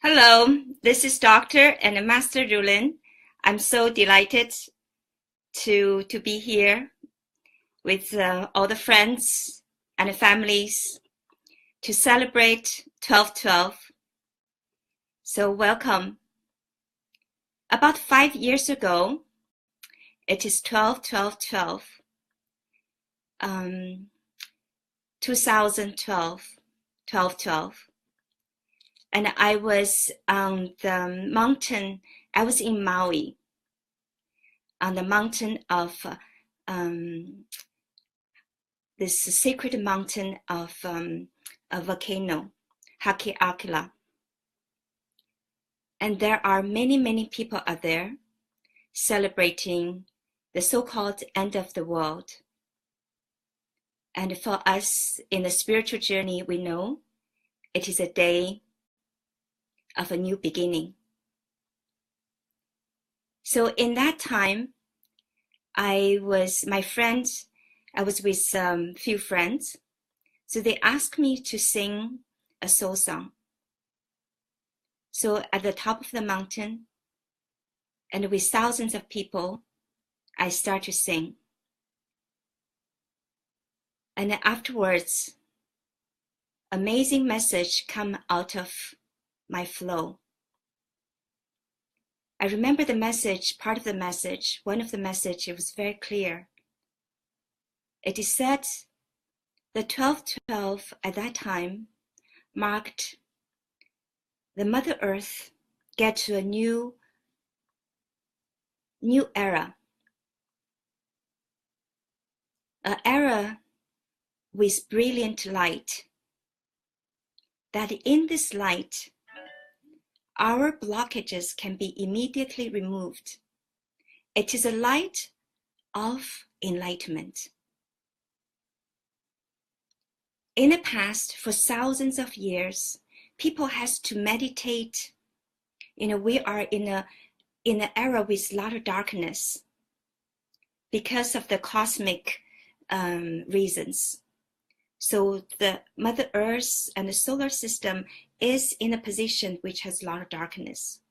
Hello, this is Dr. and Master Rulin. I'm so delighted to be here with all the friends and families to celebrate 12/12. So welcome. About 5 years ago, it is 12/12/12, 2012, 12/12. And I was on the mountain. I was in Maui, on the mountain of this sacred mountain of a volcano, Hakeakila. And there are many, many people out there celebrating the so-called end of the world. And for us in the spiritual journey, we know it is a day of a new beginning. So in that time, I was with few friends. So they asked me to sing a soul song. So at the top of the mountain, and with thousands of people, I start to sing. And afterwards, amazing message come out of my flow. I remember the message, part of the message, one of the message, it was very clear. It is said the 12/12 at that time marked the Mother Earth get to a new era, an era with brilliant light, that in this light, our blockages can be immediately removed. It is a light of enlightenment. In the past, for thousands of years, people has to meditate. We are in an era with a lot of darkness because of the cosmic reasons. So the Mother Earth and the solar system is in a position which has a lot of darkness.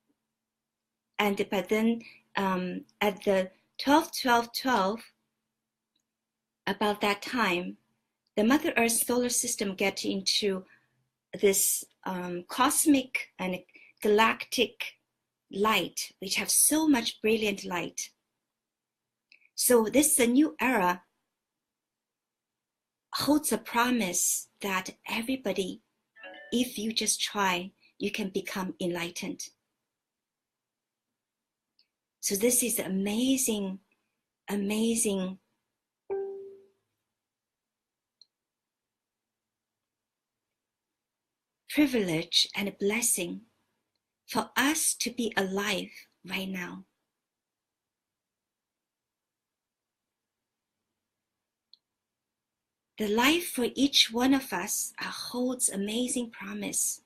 But then at the 12/12/12, about that time, the Mother Earth solar system get into this cosmic and galactic light, which have so much brilliant light. So this a new era holds a promise that everybody, if you just try, you can become enlightened. So this is amazing, amazing privilege and a blessing for us to be alive right now. The life for each one of us holds amazing promise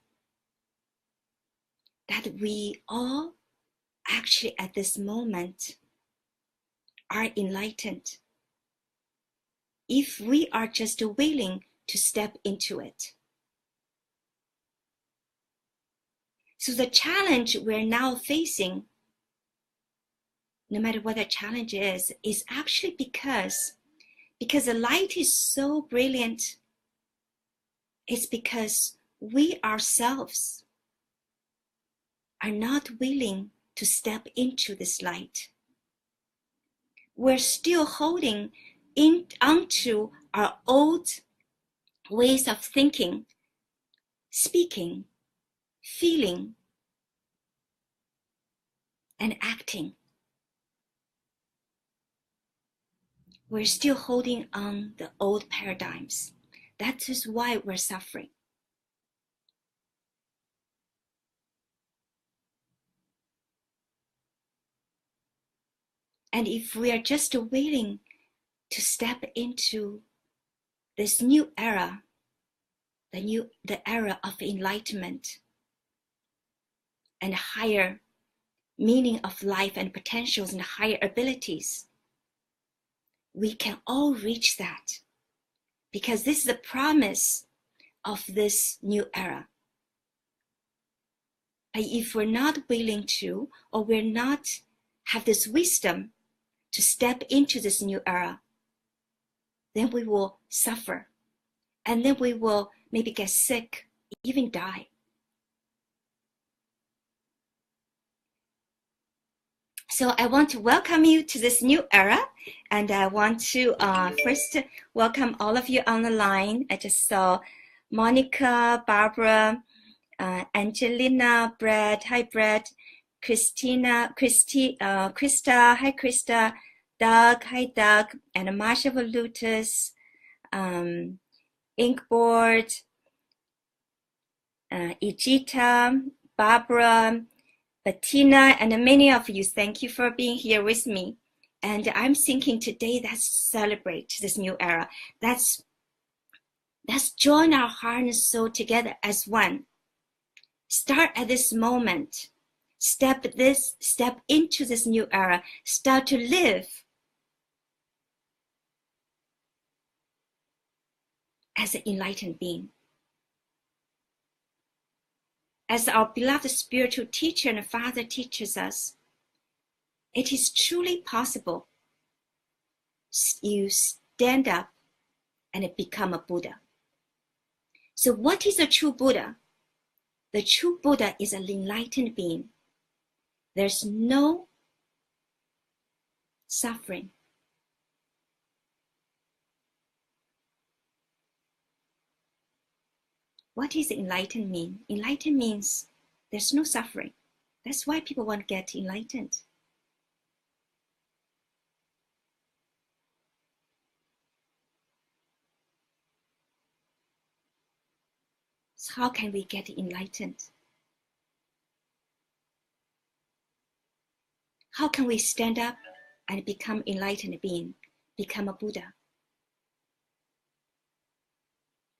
that we all actually at this moment are enlightened if we are just willing to step into it. So the challenge we're now facing, no matter what the challenge is actually because the light is so brilliant. It's because we ourselves are not willing to step into this light. We're still holding onto our old ways of thinking, speaking, feeling, and acting. We're still holding on the old paradigms. That is why we're suffering. And if we are just willing to step into this new era, the era of enlightenment and higher meaning of life and potentials and higher abilities, we can all reach that, because this is the promise of this new era. But if we're not willing to, or we're not have this wisdom to step into this new era, then we will suffer. And then we will maybe get sick, even die. So I want to welcome you to this new era. And I want to first welcome all of you on the line. I just saw Monica, Barbara, Angelina, Brad, hi Brad, Krista, hi Krista, Doug, hi Doug, and Marsha Volutus, Inkboard, Ijita, Barbara, Bettina, and many of you, thank you for being here with me. And I'm thinking today, let's celebrate this new era. Let's join our heart and soul together as one. Start at this moment. Step into this new era. Start to live as an enlightened being. As our beloved spiritual teacher and father teaches us, it is truly possible you stand up and become a Buddha. So what is a true Buddha? The true Buddha is an enlightened being. There's no suffering. What does enlightened mean? Enlightened means there's no suffering. That's why people want to get enlightened. So how can we get enlightened? How can we stand up and become enlightened being, become a Buddha?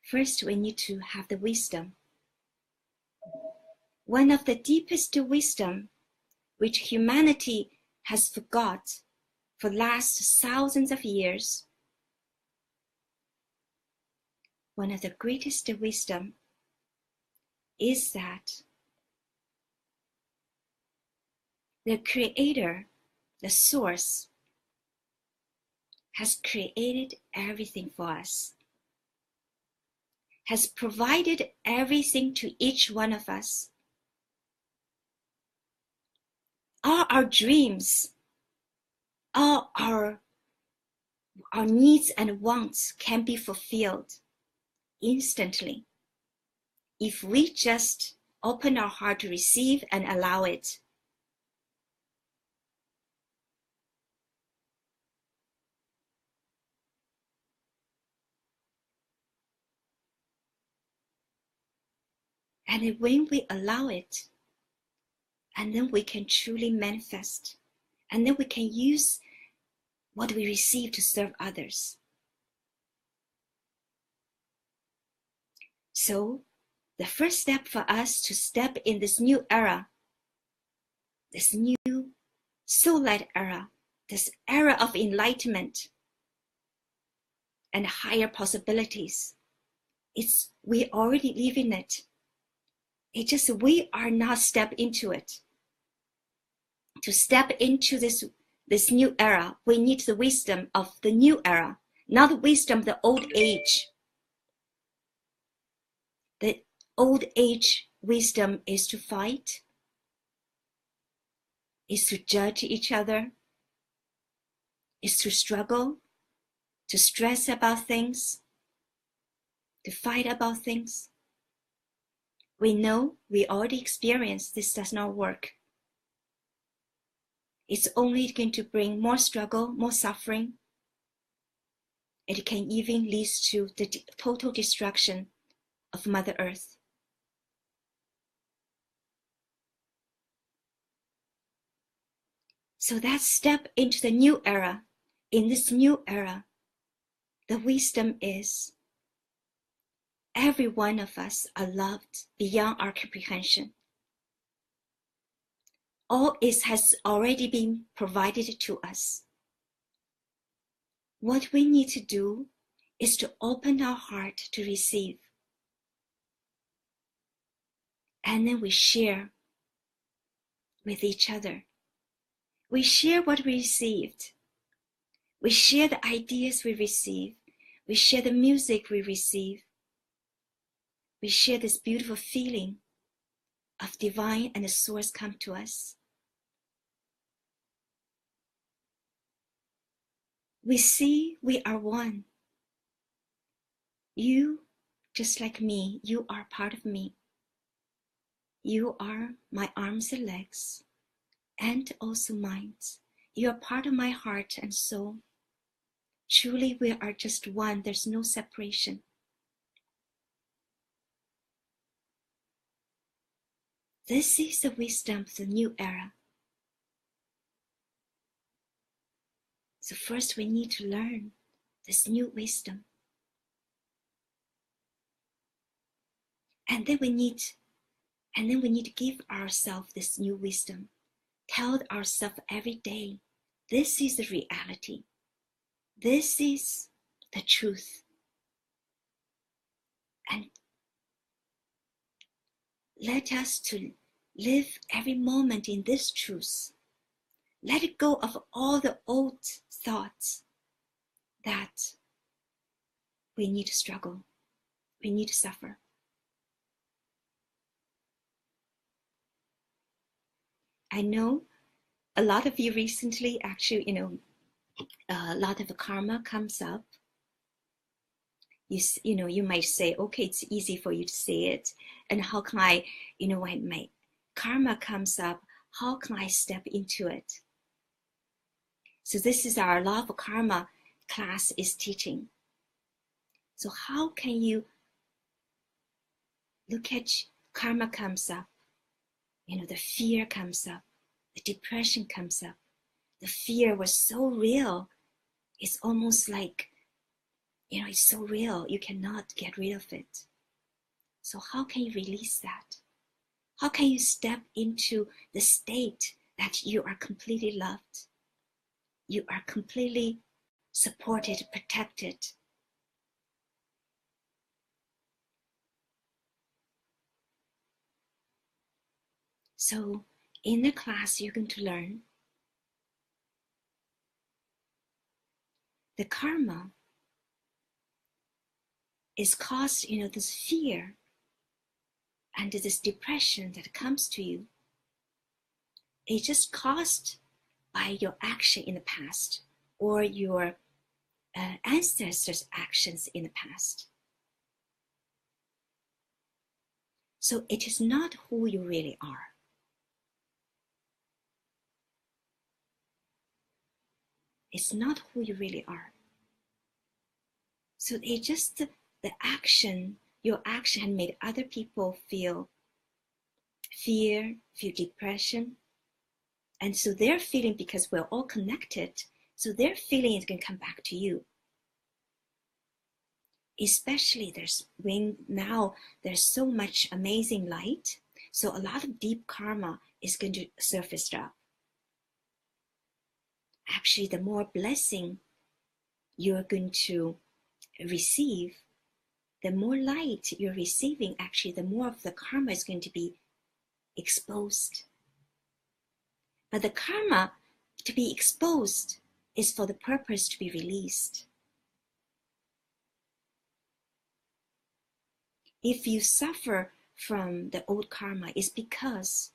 First, we need to have the wisdom. One of the deepest wisdom which humanity has forgot for the last thousands of years. One of the greatest wisdom is that the Creator, the Source, has created everything for us, has provided everything to each one of us. All our dreams, all our needs and wants can be fulfilled instantly if we just open our heart to receive and allow it. And when we allow it, and then we can truly manifest, and then we can use what we receive to serve others. So the first step for us to step in this new era, this new soul-led era, this era of enlightenment and higher possibilities, we already live in it. It's just we are not step into it. To step into this new era, we need the wisdom of the new era, not the wisdom of the old age. The old age wisdom is to fight, is to judge each other, is to struggle, to stress about things, to fight about things. We know, we already experienced this does not work. It's only going to bring more struggle, more suffering. It can even lead to the total destruction of Mother Earth. So that step into the new era. In this new era, the wisdom is every one of us are loved beyond our comprehension. All has already been provided to us. What we need to do is to open our heart to receive. And then we share with each other. We share what we received. We share the ideas we receive. We share the music we receive. We share this beautiful feeling of divine and the source come to us. We see we are one. You, just like me, you are part of me. You are my arms and legs, and also minds. You are part of my heart and soul. Truly, we are just one. There's no separation. This is the wisdom of the new era. So first we need to learn this new wisdom. And then we need to give ourselves this new wisdom. Tell ourselves every day, this is the reality. This is the truth. And let us to live every moment in this truth. Let it go of all the old thoughts that we need to struggle, we need to suffer. I know a lot of you recently actually, a lot of karma comes up. You might say, okay, it's easy for you to say it. And how can I, when my karma comes up, how can I step into it? So this is our law of karma class is teaching. So how can you look at karma comes up? The fear comes up, the depression comes up. The fear was so real. It's almost like, it's so real. You cannot get rid of it. So how can you release that? How can you step into the state that you are completely loved? You are completely supported, protected. So in the class, you're going to learn the karma is caused, this fear and this depression that comes to you. It's just caused by your action in the past or your ancestors' actions in the past. So it is not who you really are. It's not who you really are. So it's just the action, your action had made other people feel fear, feel depression. And so their feeling, because we're all connected, so their feeling is going to come back to you. Especially now there's so much amazing light. So a lot of deep karma is going to surface up. Actually, the more blessing you're going to receive, the more light you're receiving, actually, the more of the karma is going to be exposed. But the karma to be exposed is for the purpose to be released. If you suffer from the old karma, it's because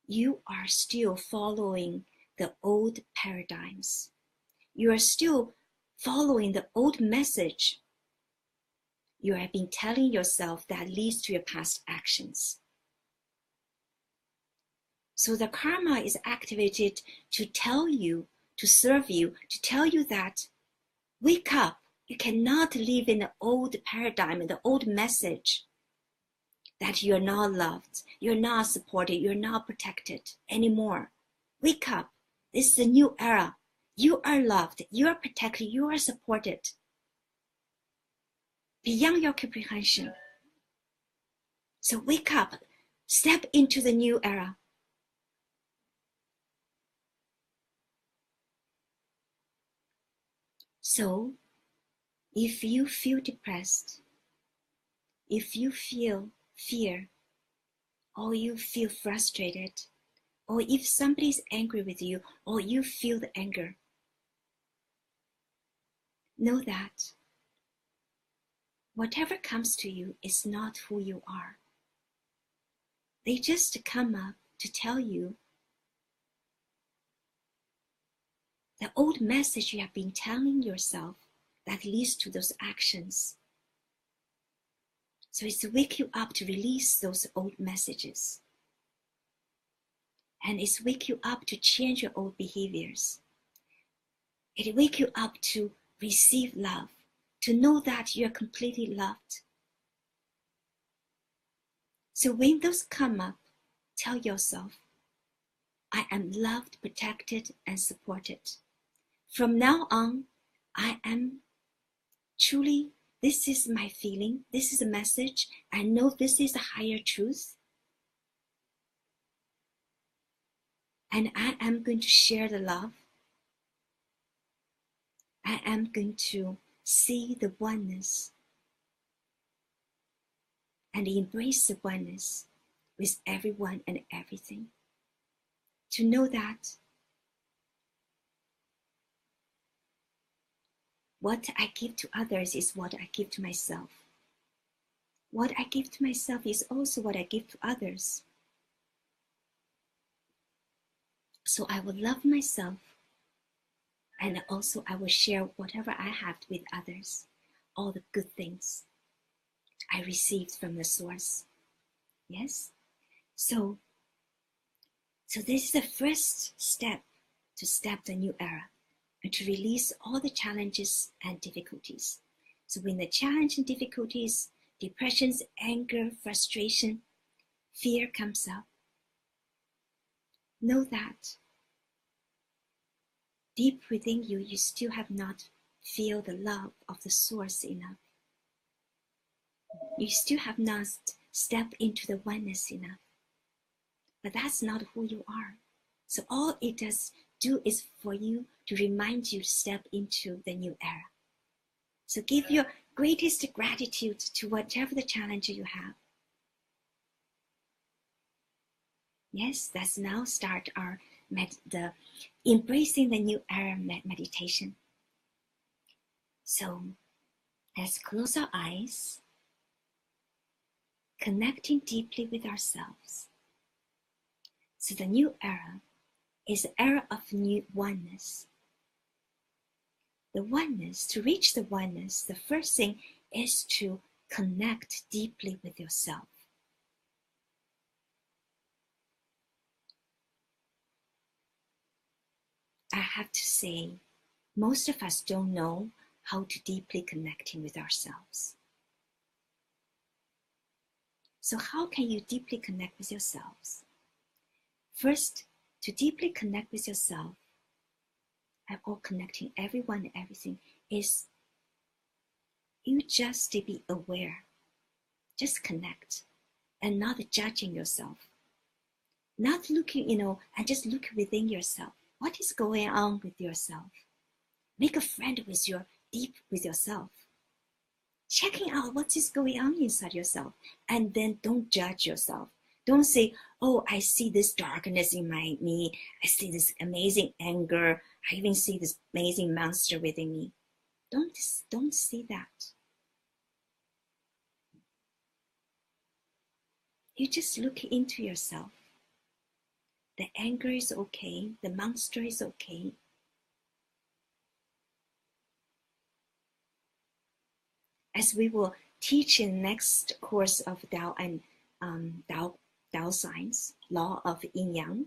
you are still following the old paradigms. You are still following the old message you have been telling yourself that leads to your past actions. So the karma is activated to tell you, to serve you, to tell you that wake up. You cannot live in the old paradigm, in the old message that you're not loved, you're not supported, you're not protected anymore. Wake up. This is a new era. You are loved, you are protected, you are supported. Beyond your comprehension. So wake up, step into the new era. So, if you feel depressed, if you feel fear, or you feel frustrated, or if somebody's angry with you, or you feel the anger, know that whatever comes to you is not who you are. They just come up to tell you the old message you have been telling yourself that leads to those actions. So it's to wake you up to release those old messages. And it's wake you up to change your old behaviors. It wake you up to receive love, to know that you're completely loved. So when those come up, tell yourself, I am loved, protected, and supported. From now on, I am truly, this is my feeling, this is a message, I know this is a higher truth. And I am going to share the love. I am going to see the oneness and embrace the oneness with everyone and everything. To know that what I give to others is what I give to myself. What I give to myself is also what I give to others. So I will love myself, and also I will share whatever I have with others, all the good things I received from the source. Yes? So this is the first step to step the new era and to release all the challenges and difficulties. So when the challenge and difficulties, depressions, anger, frustration, fear comes up, know that deep within you, you still have not feel the love of the source enough. You still have not stepped into the oneness enough. But that's not who you are. So all it does do is for you to remind you to step into the new era. So give your greatest gratitude to whatever the challenge you have. Yes, let's now start our embracing the new era meditation. So let's close our eyes, connecting deeply with ourselves. So the new era is the era of new oneness. The oneness, to reach the oneness, the first thing is to connect deeply with yourself. I have to say, most of us don't know how to deeply connecting with ourselves. So how can you deeply connect with yourselves? First, to deeply connect with yourself, or connecting everyone and everything, is you just to be aware. Just connect and not judging yourself. Not looking, and just look within yourself. What is going on with yourself? Make a friend with yourself. Checking out what is going on inside yourself, and then don't judge yourself. Don't say, oh, I see this darkness in me. I see this amazing anger. I even see this amazing monster within me. Don't see that. You just look into yourself. The anger is okay. The monster is okay. As we will teach in the next course of Tao and Tao Science, law of yin yang,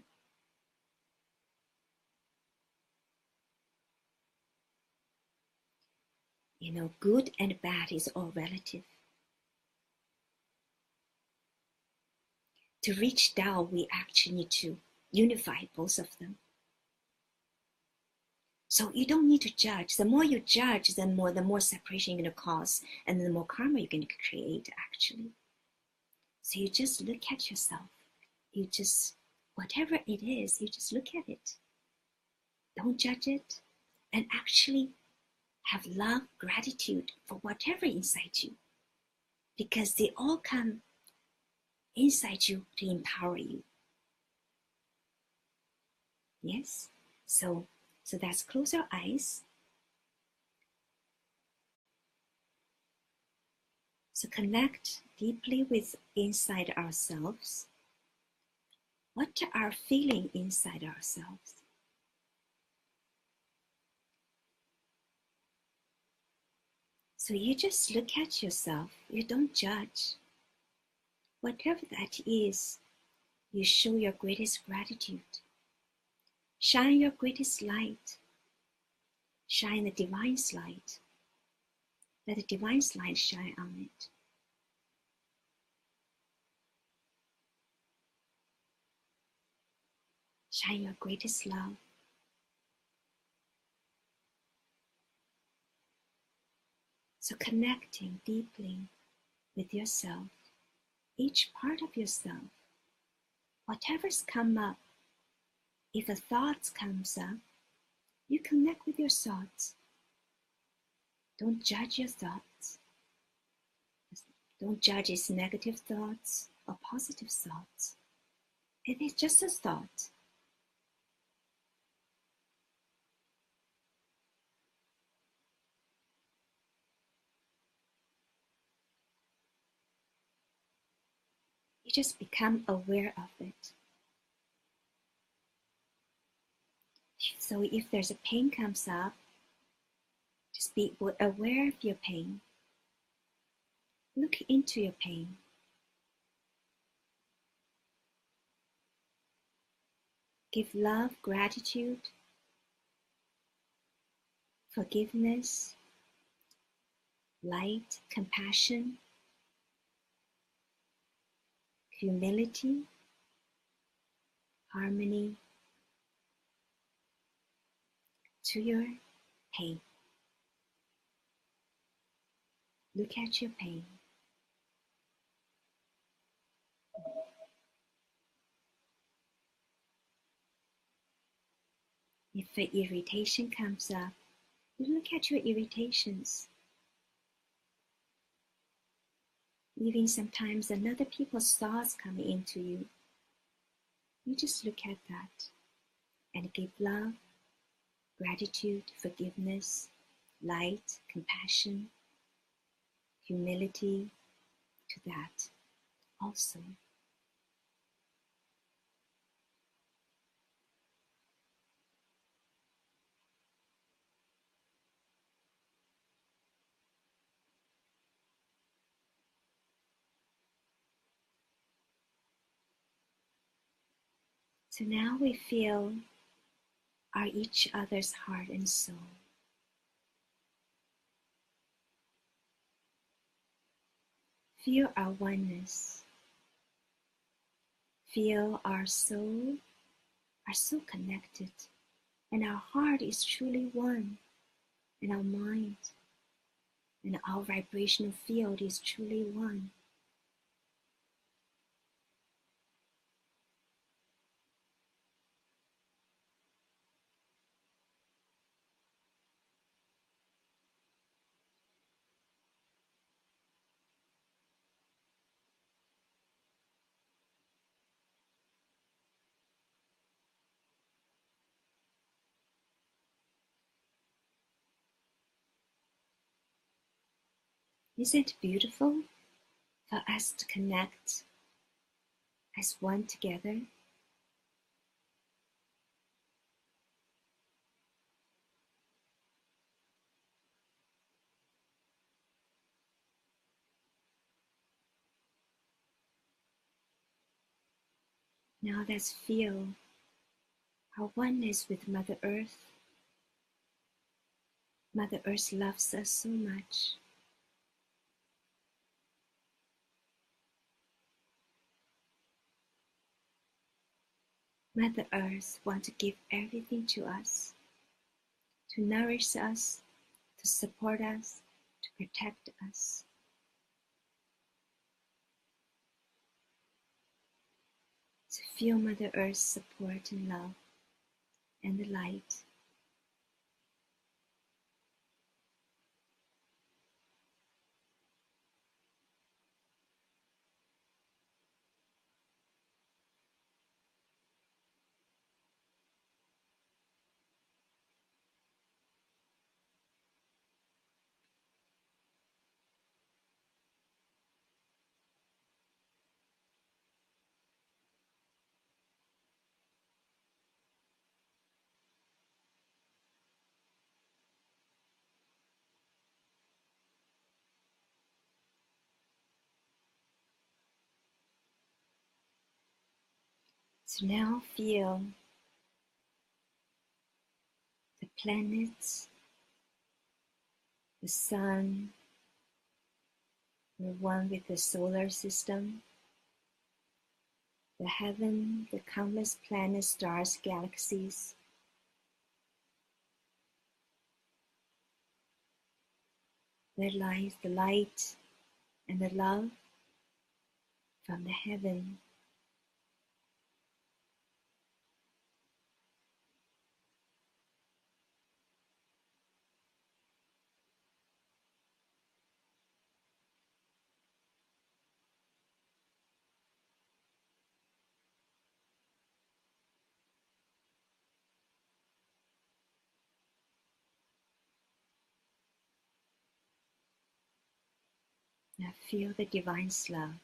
good and bad is all relative. To reach Tao, we actually need to unify both of them. So you don't need to judge. The more you judge, the more separation you're going to cause, and the more karma you're going to create, actually. So you just look at yourself. You just, whatever it is, you just look at it. Don't judge it, and actually have love, gratitude for whatever inside you, because they all come inside you to empower you. Yes? So let's close our eyes. So connect deeply with inside ourselves. What are feeling inside ourselves? So you just look at yourself, you don't judge. Whatever that is, you show your greatest gratitude. Shine your greatest light. Shine the divine light. Let the divine light shine on it. Shine your greatest love. So connecting deeply with yourself, each part of yourself, whatever's come up, if a thought comes up, you connect with your thoughts. Don't judge your thoughts. Don't judge its negative thoughts or positive thoughts. It is just a thought. You just become aware of it. So if there's a pain comes up, just be aware of your pain. Look into your pain. Give love, gratitude, forgiveness, light, compassion, humility, harmony to your pain. Look at your pain. If an irritation comes up, you look at your irritations. Even sometimes another people's thoughts come into you. You just look at that and give love, gratitude, forgiveness, light, compassion, humility to that also. So now we feel our each other's heart and soul. Feel our oneness. Feel our soul are so connected, and our heart is truly one, and our mind and our vibrational field is truly one. Isn't it beautiful for us to connect as one together? Now let's feel our oneness with Mother Earth. Mother Earth loves us so much. Mother Earth wants to give everything to us, to nourish us, to support us, to protect us. So feel Mother Earth's support and love and the light. So now feel the planets, the sun, the one with the solar system, the heaven, the countless planets, stars, galaxies. There lies the light and the love from the heaven. Now feel the divine love.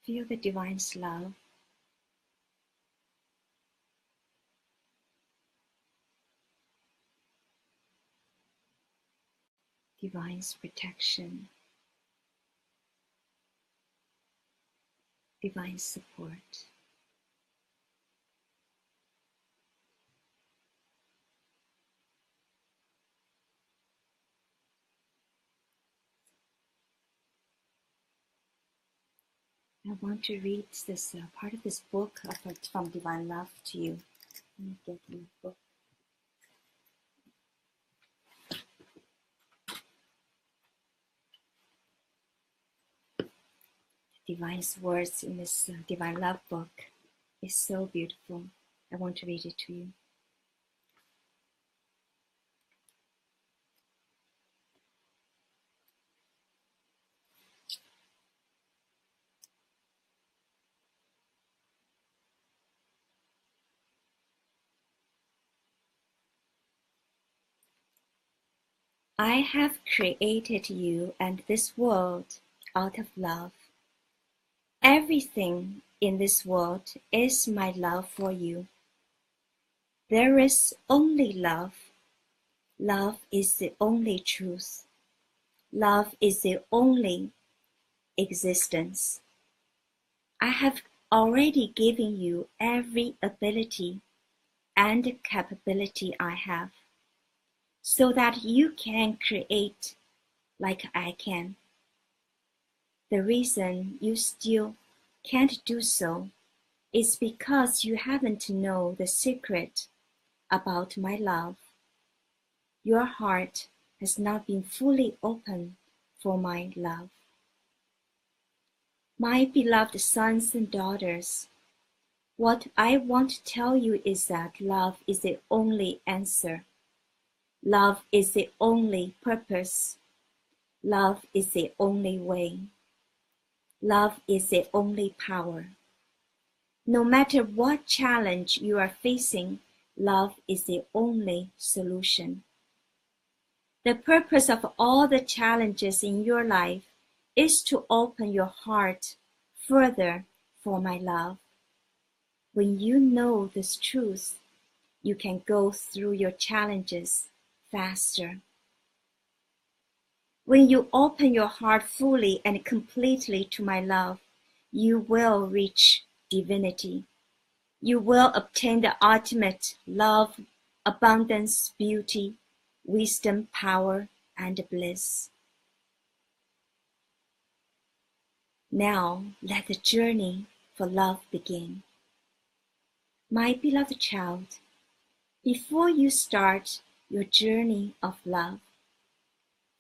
Feel the divine love. Divine protection, divine support. I want to read this part of this book from Divine Love to you. Let me get my book. Divine words in this Divine Love book is so beautiful. I want to read it to you. I have created you and this world out of love. Everything in this world is my love for you. There is only love. Love is the only truth. Love is the only existence. I have already given you every ability and capability I have, so that you can create like I can. The reason you still can't do so is because you haven't known the secret about my love. Your heart has not been fully open for my love. My beloved sons and daughters, what I want to tell you is that love is the only answer. Love is the only purpose. Love is the only way. Love is the only power. No matter what challenge you are facing, love is the only solution. The purpose of all the challenges in your life is to open your heart further for my love. When you know this truth, you can go through your challenges faster. When you open your heart fully and completely to my love, you will reach divinity. You will obtain the ultimate love, abundance, beauty, wisdom, power, and bliss. Now let the journey for love begin. My beloved child, before you start your journey of love,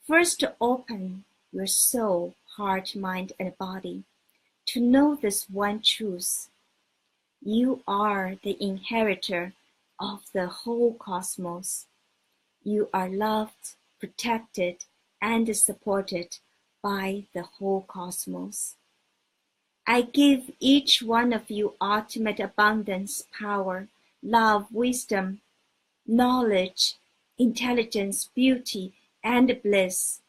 first open your soul, heart, mind, and body to know this one truth. You are the inheritor of the whole cosmos. You are loved, protected, and supported by the whole cosmos. I give each one of you ultimate abundance, power, love, wisdom, knowledge, intelligence, beauty, and bliss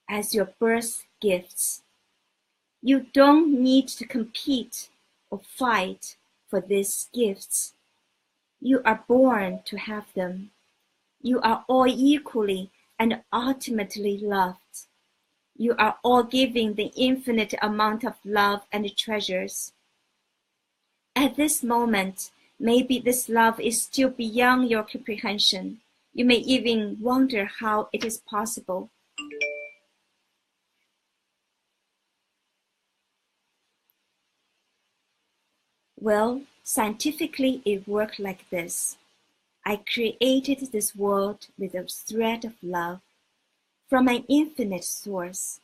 as your birth gifts. You don't need to compete or fight for these gifts. You are born to have them. You are all equally and ultimately loved. You are all giving the infinite amount of love and treasures. At this moment, maybe this love is still beyond your comprehension. You may even wonder how it is possible. Well, scientifically it worked like this. I created this world with a thread of love from an infinite source.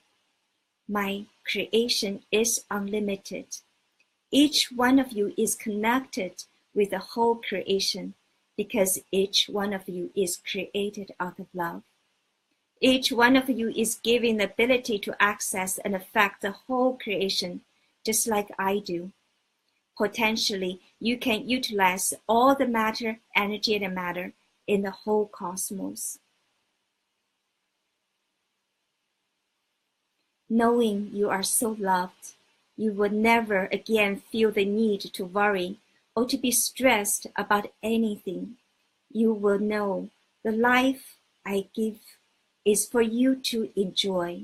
My creation is unlimited. Each one of you is connected with the whole creation because each one of you is created out of love. Each one of you is given the ability to access and affect the whole creation just like I do. Potentially, you can utilize all the matter, energy, and matter in the whole cosmos. Knowing you are so loved, you will never again feel the need to worry or to be stressed about anything. You will know the life I give is for you to enjoy.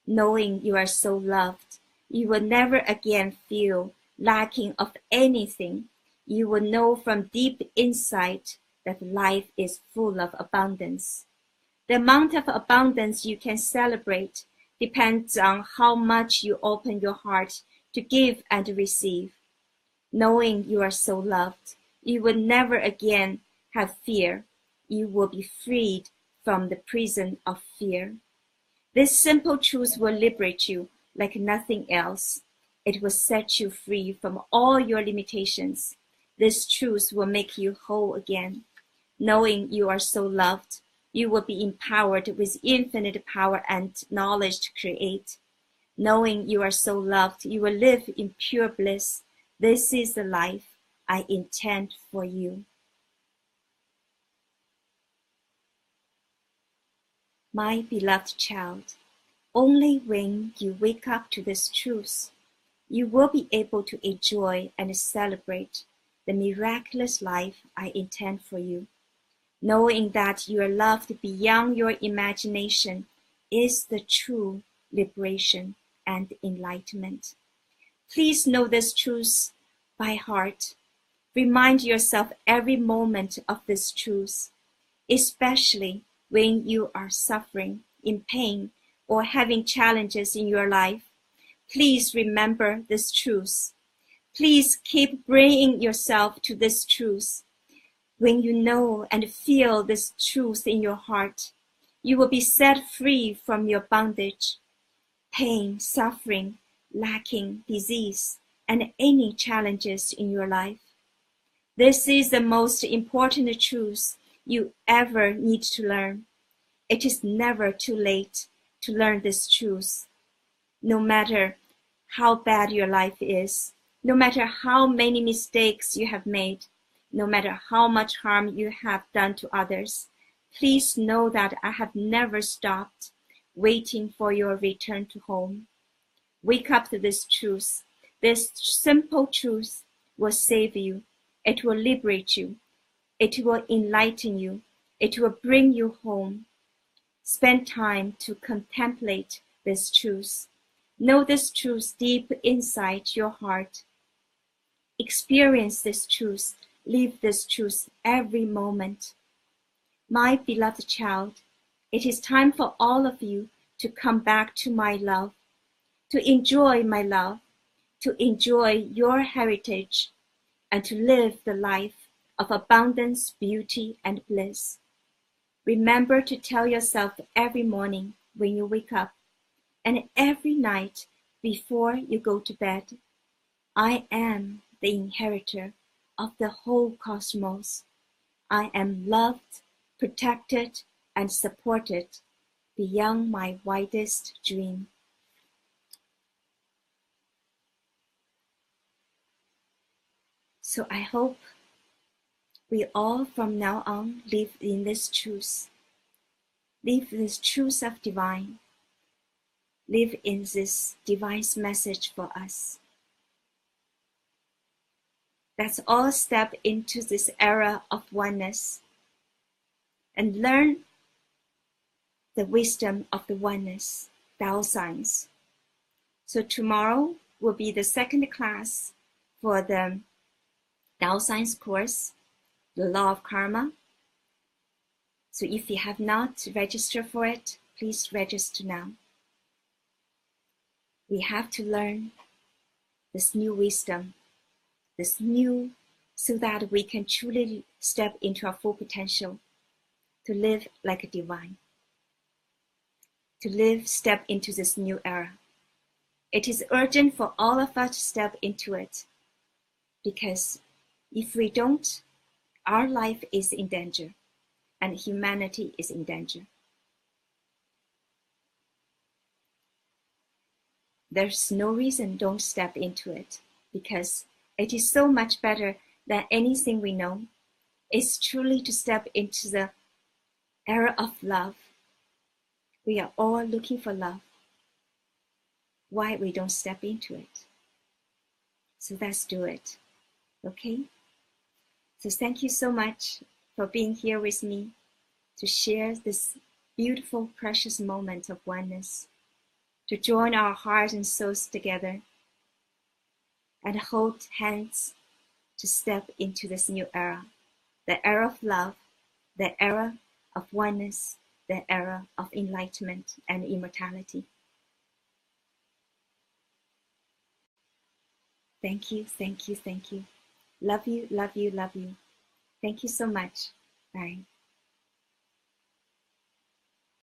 Knowing you are so loved, you will never again feel lacking of anything. You will know from deep inside that life is full of abundance. The amount of abundance you can celebrate depends on how much you open your heart to give and receive. Knowing you are so loved, you will never again have fear. You will be freed from the prison of fear. This simple truth will liberate you like nothing else. It will set you free from all your limitations. This truth will make you whole again. Knowing you are so loved, you will be empowered with infinite power and knowledge to create. Knowing you are so loved, you will live in pure bliss. This is the life I intend for you. My beloved child, only when you wake up to this truth, you will be able to enjoy and celebrate the miraculous life I intend for you. Knowing that you are loved beyond your imagination is the true liberation and enlightenment. Please know this truth by heart. Remind yourself every moment of this truth, especially when you are suffering, in pain, or having challenges in your life. Please remember this truth. Please keep bringing yourself to this truth. When you know and feel this truth in your heart, you will be set free from your bondage, pain, suffering, lacking, disease, and any challenges in your life. This is the most important truth you ever need to learn. It is never too late to learn this truth. No matter how bad your life is, no matter how many mistakes you have made, no matter how much harm you have done to others, please know that I have never stopped waiting for your return to home. Wake up to this truth. This simple truth will save you. It will liberate you. It will enlighten you. It will bring you home. Spend time to contemplate this truth. Know this truth deep inside your heart. Experience this truth. Live this truth every moment. My beloved child, it is time for all of you to come back to my love, to enjoy my love, to enjoy your heritage, and to live the life of abundance, beauty, and bliss. Remember to tell yourself every morning when you wake up, and every night before you go to bed, I am the inheritor of the whole cosmos. I am loved, protected, and supported beyond my widest dream. So I hope we all from now on live in this truth. Live this truth of divine. Live in this divine message for us. Let's all step into this era of oneness and learn the wisdom of the oneness, Tao Science. So tomorrow will be the second class for the Tao Science course, the law of karma. So if you have not registered for it, please register now. We have to learn this new wisdom, so that we can truly step into our full potential to live like a divine, step into this new era. It is urgent for all of us to step into it, because if we don't, our life is in danger and humanity is in danger. There's no reason don't step into it, because it is so much better than anything we know. It's truly to step into the era of love. We are all looking for love. Why we don't step into it? So let's do it, okay? So thank you so much for being here with me to share this beautiful, precious moment of oneness, to join our hearts and souls together and hold hands to step into this new era, the era of love, the era of oneness, the era of enlightenment and immortality. Thank you, thank you, thank you. Love you, love you, love you. Thank you so much. Bye.